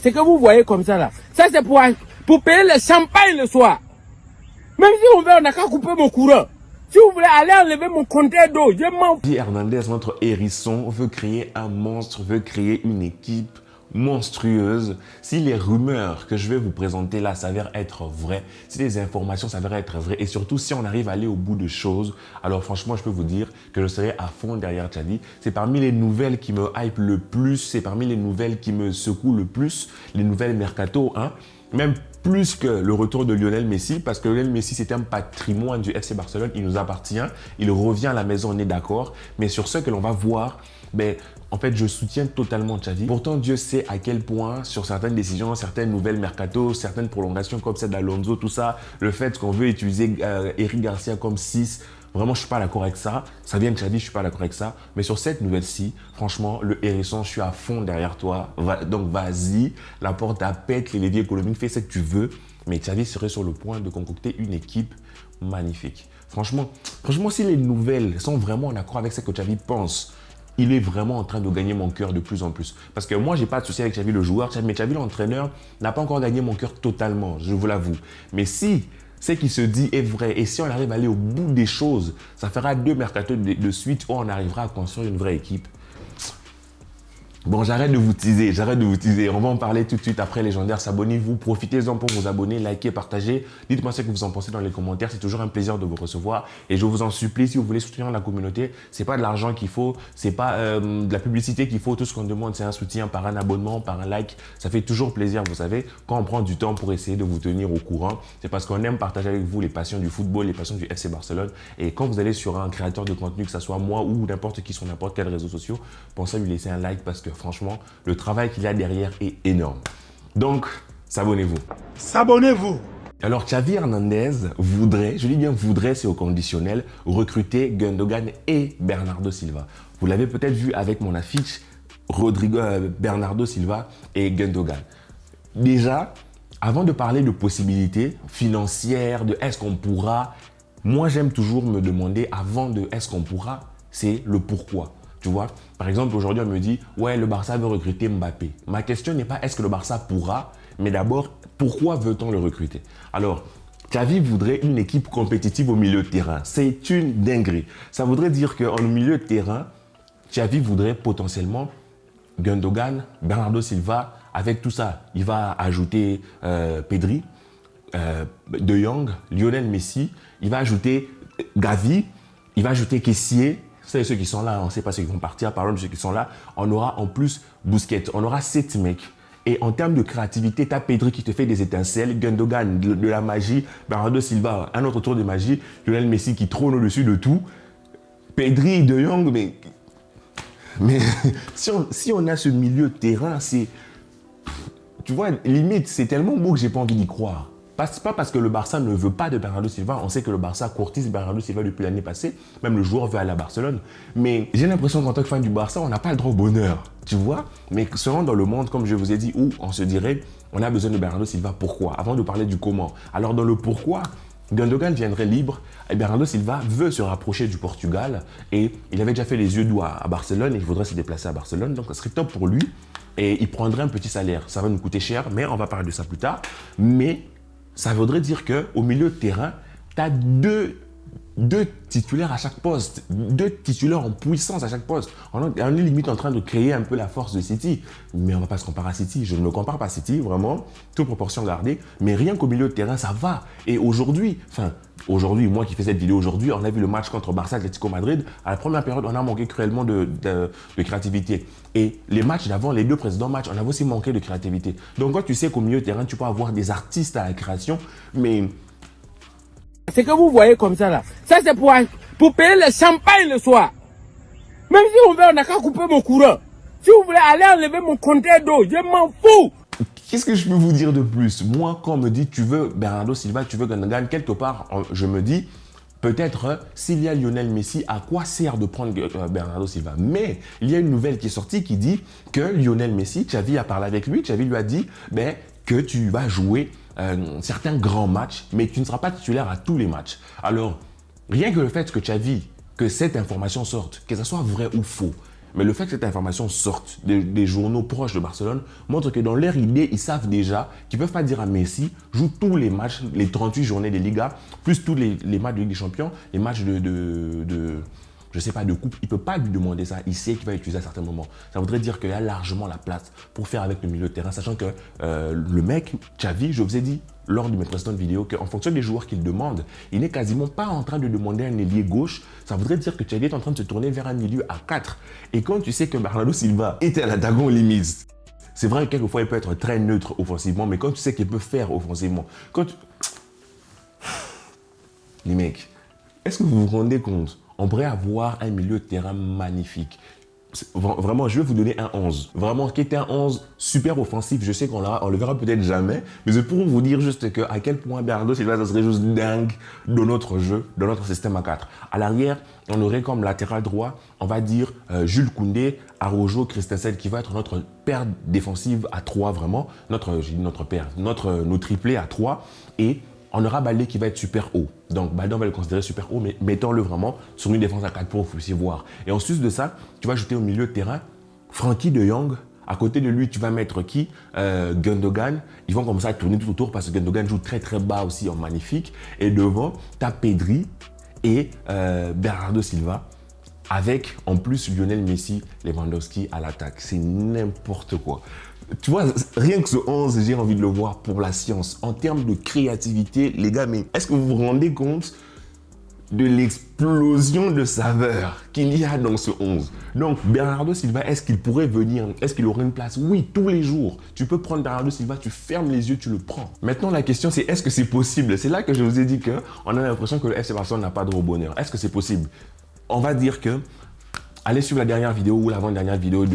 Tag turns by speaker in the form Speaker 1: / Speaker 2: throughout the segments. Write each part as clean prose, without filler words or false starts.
Speaker 1: ce que vous voyez comme ça là, ça c'est pour payer le champagne le soir. Même si on veut, on n'a qu'à couper mon courant. Si vous voulez aller enlever mon compteur d'eau, je m'en fous.
Speaker 2: Hernandez, notre hérisson, veut créer un monstre, veut créer une équipe monstrueuse. Si les rumeurs que je vais vous présenter là s'avèrent être vraies, si les informations s'avèrent être vraies, et surtout si on arrive à aller au bout de choses, alors franchement, je peux vous dire que je serai à fond derrière Xavi. C'est parmi les nouvelles qui me hype le plus, c'est parmi les nouvelles qui me secouent le plus, les nouvelles mercato, hein. Même plus que le retour de Lionel Messi, parce que Lionel Messi, c'est un patrimoine du FC Barcelone, il nous appartient, il revient à la maison, on est d'accord, mais sur ce que l'on va voir, ben, en fait, je soutiens totalement Xavi. Pourtant, Dieu sait à quel point, sur certaines décisions, certaines nouvelles mercato, certaines prolongations comme celle d'Alonso, tout ça, le fait qu'on veut utiliser Eric Garcia comme 6, vraiment, je suis pas d'accord avec ça. Ça vient de Xavi, je suis pas d'accord avec ça. Mais sur cette nouvelle-ci, franchement, le hérisson, je suis à fond derrière toi. Donc, vas-y, la porte à pète, les leviers économiques, fais ce que tu veux. Mais Xavi serait sur le point de concocter une équipe magnifique. Franchement, si les nouvelles sont vraiment en accord avec ce que Xavi pense, il est vraiment en train de gagner mon cœur de plus en plus. Parce que moi, j'ai pas de souci avec Xavi le joueur, mais Xavi l'entraîneur n'a pas encore gagné mon cœur totalement, je vous l'avoue. Mais si ce qui se dit est vrai, et si on arrive à aller au bout des choses, ça fera 2 mercatos de suite où on arrivera à construire une vraie équipe. Bon, j'arrête de vous teaser, on va en parler tout de suite après Légendaire. S'abonnez-vous, profitez-en pour vous abonner, likez, partagez. Dites-moi ce que vous en pensez dans les commentaires, c'est toujours un plaisir de vous recevoir. Et je vous en supplie, si vous voulez soutenir la communauté, c'est pas de l'argent qu'il faut, c'est pas de la publicité qu'il faut, tout ce qu'on demande c'est un soutien par un abonnement, par un like. Ça fait toujours plaisir, vous savez, quand on prend du temps pour essayer de vous tenir au courant, c'est parce qu'on aime partager avec vous les passions du football, les passions du FC Barcelone. Et quand vous allez sur un créateur de contenu, que ce soit moi ou n'importe qui sur n'importe quel réseau social, pensez à lui laisser un like parce que franchement, le travail qu'il y a derrière est énorme. Donc, s'abonnez-vous.
Speaker 1: S'abonnez-vous.
Speaker 2: Alors, Xavi Hernandez voudrait, je dis bien voudrait, c'est au conditionnel, recruter Gundogan et Bernardo Silva. Vous l'avez peut-être vu avec mon affiche, Bernardo Silva et Gundogan. Déjà, avant de parler de possibilités financières, de est-ce qu'on pourra, moi j'aime toujours me demander avant de est-ce qu'on pourra, c'est le pourquoi. Tu vois, par exemple, aujourd'hui, on me dit, ouais, le Barça veut recruter Mbappé. Ma question n'est pas est-ce que le Barça pourra, mais d'abord, pourquoi veut-on le recruter? Alors, Xavi voudrait une équipe compétitive au milieu de terrain. C'est une dinguerie. Ça voudrait dire qu'en milieu de terrain, Xavi voudrait potentiellement Gundogan, Bernardo Silva, avec tout ça. Il va ajouter Pedri, De Jong, Lionel Messi, il va ajouter Gavi, il va ajouter Kessié. C'est ceux qui sont là, on ne sait pas ceux qui vont partir. Parlons de ceux qui sont là. On aura en plus Busquets. On aura 7 mecs. Et en termes de créativité, tu as Pedri qui te fait des étincelles, Gundogan de la magie, Bernardo Silva, un autre tour de magie, Lionel Messi qui trône au-dessus de tout. Pedri, De Jong, mais si on a ce milieu de terrain, c'est... Tu vois, limite, c'est tellement beau que j'ai pas envie d'y croire. C'est pas parce que le Barça ne veut pas de Bernardo Silva. On sait que le Barça courtise Bernardo Silva depuis l'année passée. Même le joueur veut aller à Barcelone. Mais j'ai l'impression qu'en tant que fan du Barça, on n'a pas le droit au bonheur. Tu vois? Mais selon dans le monde, comme je vous ai dit, où on se dirait, on a besoin de Bernardo Silva. Pourquoi? Avant de parler du comment. Alors dans le pourquoi, Gundogan viendrait libre et Bernardo Silva veut se rapprocher du Portugal. Et il avait déjà fait les yeux doux à Barcelone et il voudrait se déplacer à Barcelone. Donc ce serait top pour lui. Et il prendrait un petit salaire. Ça va nous coûter cher, mais on va parler de ça plus tard. Mais ça voudrait dire qu'au milieu de terrain, tu as deux titulaires à chaque poste, 2 titulaires en puissance à chaque poste. On est limite en train de créer un peu la force de City. Mais on ne va pas se comparer à City. Je ne me compare pas à City, vraiment, toute proportion gardée. Mais rien qu'au milieu de terrain, ça va. Et aujourd'hui, moi qui fais cette vidéo aujourd'hui, on a vu le match contre Barça Atlético Madrid. À la première période, on a manqué cruellement de créativité. Et les matchs d'avant, les 2 précédents matchs, on a aussi manqué de créativité. Donc quand tu sais qu'au milieu de terrain, tu peux avoir des artistes à la création, mais...
Speaker 1: Ce que vous voyez comme ça là, ça c'est pour payer le champagne le soir. Même si on veut, on n'a qu'à couper mon courant. Si vous voulez aller enlever mon compteur d'eau, je m'en fous.
Speaker 2: Qu'est-ce que je peux vous dire de plus? Moi, quand on me dit tu veux Bernardo Silva, tu veux Gundogan, quelque part, je me dis peut-être s'il y a Lionel Messi, à quoi sert de prendre Bernardo Silva? Mais il y a une nouvelle qui est sortie qui dit que Lionel Messi, Xavi a parlé avec lui, Xavi lui a dit que tu vas jouer certains grands matchs, mais tu ne seras pas titulaire à tous les matchs. Alors, rien que le fait que Xavi, que cette information sorte, que ce soit vrai ou faux, Mais le fait que cette information sorte des journaux proches de Barcelone montre que dans leur idée, ils savent déjà qu'ils ne peuvent pas dire à Messi, joue tous les matchs, les 38 journées des Ligas, plus tous les matchs de Ligue des Champions, les matchs je sais pas, de coupe. Il ne peut pas lui demander ça. Il sait qu'il va utiliser à certains moments. Ça voudrait dire qu'il y a largement la place pour faire avec le milieu de terrain, sachant que le mec, Xavi, je vous ai dit lors de mes précédentes vidéos qu'en fonction des joueurs qu'il demande, il n'est quasiment pas en train de demander un ailier gauche. Ça voudrait dire que Xavi est en train de se tourner vers un milieu à 4. Et quand tu sais que Bernardo Silva était à l'attaquant limite, c'est vrai que quelquefois il peut être très neutre offensivement, mais quand tu sais qu'il peut faire offensivement, les mecs, est-ce que vous vous rendez compte? On pourrait avoir un milieu de terrain magnifique. Vraiment, je vais vous donner un 11. Vraiment, qui était un 11 super offensif. Je sais qu'on le verra peut-être jamais, mais c'est pour vous dire juste à quel point Bernardo Silva, ça serait juste dingue dans notre jeu, dans notre système à 4. À l'arrière, on aurait comme latéral droit, on va dire Jules Koundé, Araujo, Christensen, qui va être notre paire défensive à 3 vraiment. Nos triplés à 3. Et on aura Baldé qui va être super haut. Donc, Baldé, on va le considérer super haut, mais mettons-le vraiment sur une défense à 4 pour vous puissiez voir. Et ensuite de ça, tu vas ajouter au milieu de terrain Frenkie de Jong. À côté de lui, tu vas mettre qui? Gundogan. Ils vont comme ça tourner tout autour parce que Gundogan joue très très bas aussi en magnifique. Et devant, tu as Pedri et Bernardo Silva. Avec en plus Lionel Messi, Lewandowski à l'attaque. C'est n'importe quoi. Tu vois, rien que ce 11, j'ai envie de le voir pour la science. En termes de créativité, les gars, mais est-ce que vous vous rendez compte de l'explosion de saveur qu'il y a dans ce 11? Donc, Bernardo Silva, est-ce qu'il pourrait venir? Est-ce qu'il aurait une place? Oui, tous les jours. Tu peux prendre Bernardo Silva, tu fermes les yeux, tu le prends. Maintenant, la question, c'est est-ce que c'est possible? C'est là que je vous ai dit qu'on a l'impression que le FC Barcelone n'a pas de bonheur. Est-ce que c'est possible? On va dire que allez suivre la dernière vidéo ou l'avant-dernière vidéo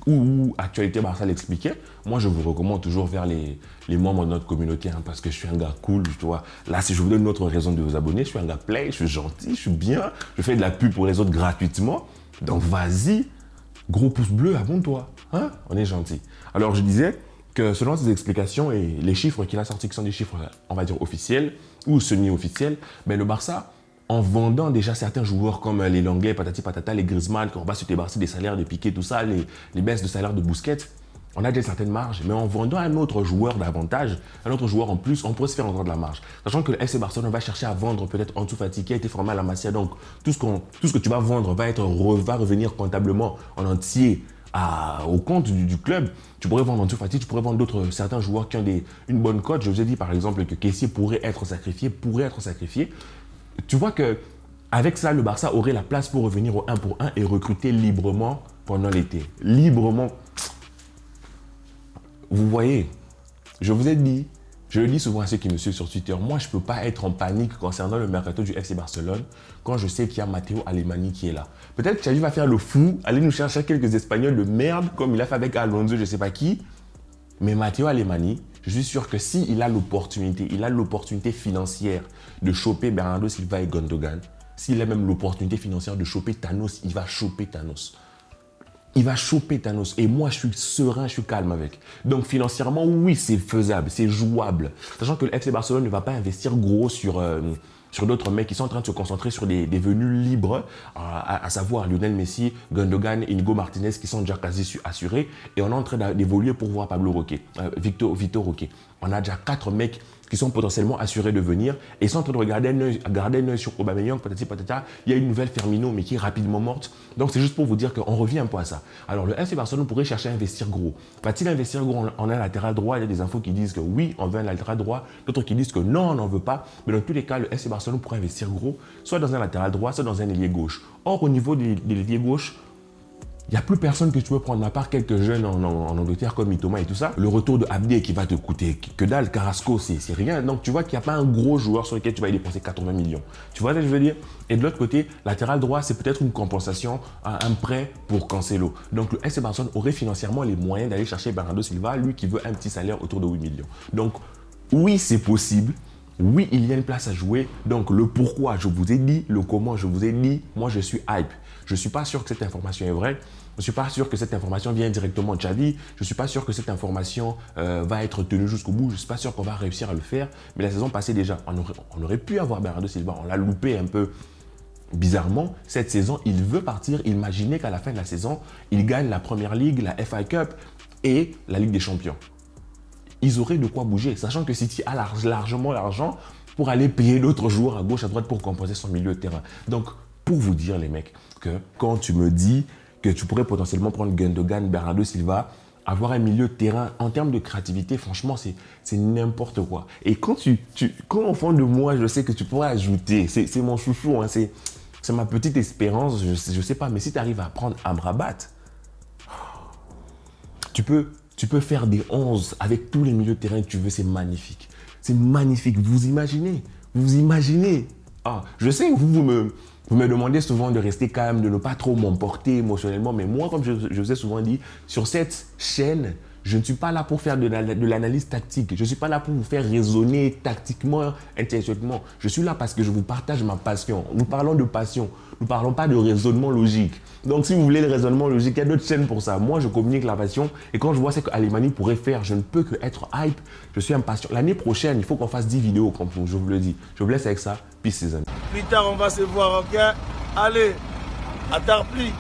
Speaker 2: où Actualité Barça l'expliquait. Moi, je vous recommande toujours vers les membres de notre communauté parce que je suis un gars cool, tu vois. Là, si je vous donne une autre raison de vous abonner, je suis un gars play, je suis gentil, je suis bien, je fais de la pub pour les autres gratuitement. Donc, vas-y, gros pouce bleu, abonne-toi. Hein? On est gentil. Alors, je disais que selon ses explications et les chiffres qu'il a sortis, qui sont des chiffres, on va dire, officiels ou semi-officiels, ben, le Barça, en vendant déjà certains joueurs comme les Langlais, patati patata, les Griezmann, qu'on va se débarrasser des salaires de Piqué, tout ça, les baisses de salaire de Busquets, on a déjà une certaine marge. Mais en vendant un autre joueur davantage, un autre joueur en plus, on pourrait se faire entendre de la marge. Sachant que le FC Barcelone va chercher à vendre peut-être Ansu Fati qui a été formé à la Masia. Donc tout ce que tu vas vendre va revenir comptablement en entier au compte du club. Tu pourrais vendre Ansu Fati, tu pourrais vendre certains joueurs qui ont une bonne cote. Je vous ai dit par exemple que Kessié pourrait être sacrifié. Tu vois que avec ça, le Barça aurait la place pour revenir au 1 pour 1 et recruter librement pendant l'été. Librement. Vous voyez, je vous ai dit, je le dis souvent à ceux qui me suivent sur Twitter, moi, je ne peux pas être en panique concernant le mercato du FC Barcelone quand je sais qu'il y a Matteo Alemany qui est là. Peut-être que Xavi va faire le fou, aller nous chercher quelques Espagnols de merde, comme il a fait avec Alonso, je ne sais pas qui. Mais Matteo Alemany, je suis sûr que s'il a l'opportunité financière de choper Bernardo Silva et Gundogan, s'il a même l'opportunité financière de choper Thanos, il va choper Thanos. Il va choper Thanos. Et moi, je suis serein, je suis calme avec. Donc, financièrement, oui, c'est faisable, c'est jouable. Sachant que le FC Barcelone ne va pas investir gros sur d'autres mecs qui sont en train de se concentrer sur des venus libres, à savoir Lionel Messi, Gundogan et Inigo Martinez qui sont déjà quasi assurés. Et on est en train d'évoluer pour voir Pablo Roque, Vitor Roque. On a déjà 4 mecs qui sont potentiellement assurés de venir et ils sont en train de garder un œil sur Aubameyang, patati patata. Il y a une nouvelle Firmino mais qui est rapidement morte. Donc c'est juste pour vous dire qu'on revient un peu à ça. Alors le FC Barcelone pourrait chercher à investir gros. Va-t-il investir gros en un latéral droit? Il y a des infos qui disent que oui, on veut un latéral droit. D'autres qui disent que non, on n'en veut pas. Mais dans tous les cas, le FC Barcelone pourrait investir gros, soit dans un latéral droit, soit dans un ailier gauche. Or, au niveau des ailiers gauche, il n'y a plus personne que tu peux prendre, à part quelques jeunes en Angleterre comme Mitoma et tout ça. Le retour de Abdé qui va te coûter que dalle, Carrasco, c'est rien. Donc tu vois qu'il n'y a pas un gros joueur sur lequel tu vas y dépenser 80 millions. Tu vois ce que je veux dire? Et de l'autre côté, latéral droit, c'est peut-être une compensation, un prêt pour Cancelo. Donc le FC Barcelone aurait financièrement les moyens d'aller chercher Bernardo Silva, lui qui veut un petit salaire autour de 8 millions. Donc oui, c'est possible. Oui, il y a une place à jouer. Donc, le pourquoi, je vous ai dit. Le comment, je vous ai dit. Moi, je suis hype. Je ne suis pas sûr que cette information est vraie. Je ne suis pas sûr que cette information vient directement de Xavi. Je ne suis pas sûr que cette information va être tenue jusqu'au bout. Je ne suis pas sûr qu'on va réussir à le faire. Mais la saison passée déjà, on aurait pu avoir Bernardo Silva. On l'a loupé un peu. bizarrement, cette saison, il veut partir. Imaginez qu'à la fin de la saison, il gagne la Première Ligue, la FA Cup et la Ligue des Champions. Ils auraient de quoi bouger, sachant que City a largement l'argent pour aller payer d'autres joueurs à gauche, à droite pour composer son milieu de terrain. Donc, pour vous dire, les mecs, que quand tu me dis que tu pourrais potentiellement prendre Gundogan, Bernardo Silva, avoir un milieu de terrain en termes de créativité, franchement, c'est n'importe quoi. Et quand quand au fond de moi, je sais que tu pourrais ajouter, c'est mon chouchou, hein, c'est ma petite espérance, je sais pas, mais si tu arrives à prendre Amrabat, tu peux faire des 11 avec tous les milieux de terrain que tu veux, c'est magnifique. C'est magnifique, vous imaginez. Ah, je sais que vous me demandez souvent de rester calme, de ne pas trop m'emporter émotionnellement, mais moi, comme je vous ai souvent dit, sur cette chaîne, je ne suis pas là pour faire de l'analyse tactique. Je ne suis pas là pour vous faire raisonner tactiquement, intellectuellement. Je suis là parce que je vous partage ma passion. Nous parlons de passion. Nous ne parlons pas de raisonnement logique. Donc, si vous voulez le raisonnement logique, il y a d'autres chaînes pour ça. Moi, je communique la passion. Et quand je vois ce qu'Alimani pourrait faire, je ne peux que être hype. Je suis impatient. L'année prochaine, il faut qu'on fasse 10 vidéos comme vous, je vous le dis. Je vous laisse avec ça. Peace, les amis.
Speaker 3: Plus tard, on va se voir, ok? Allez, à tard plus.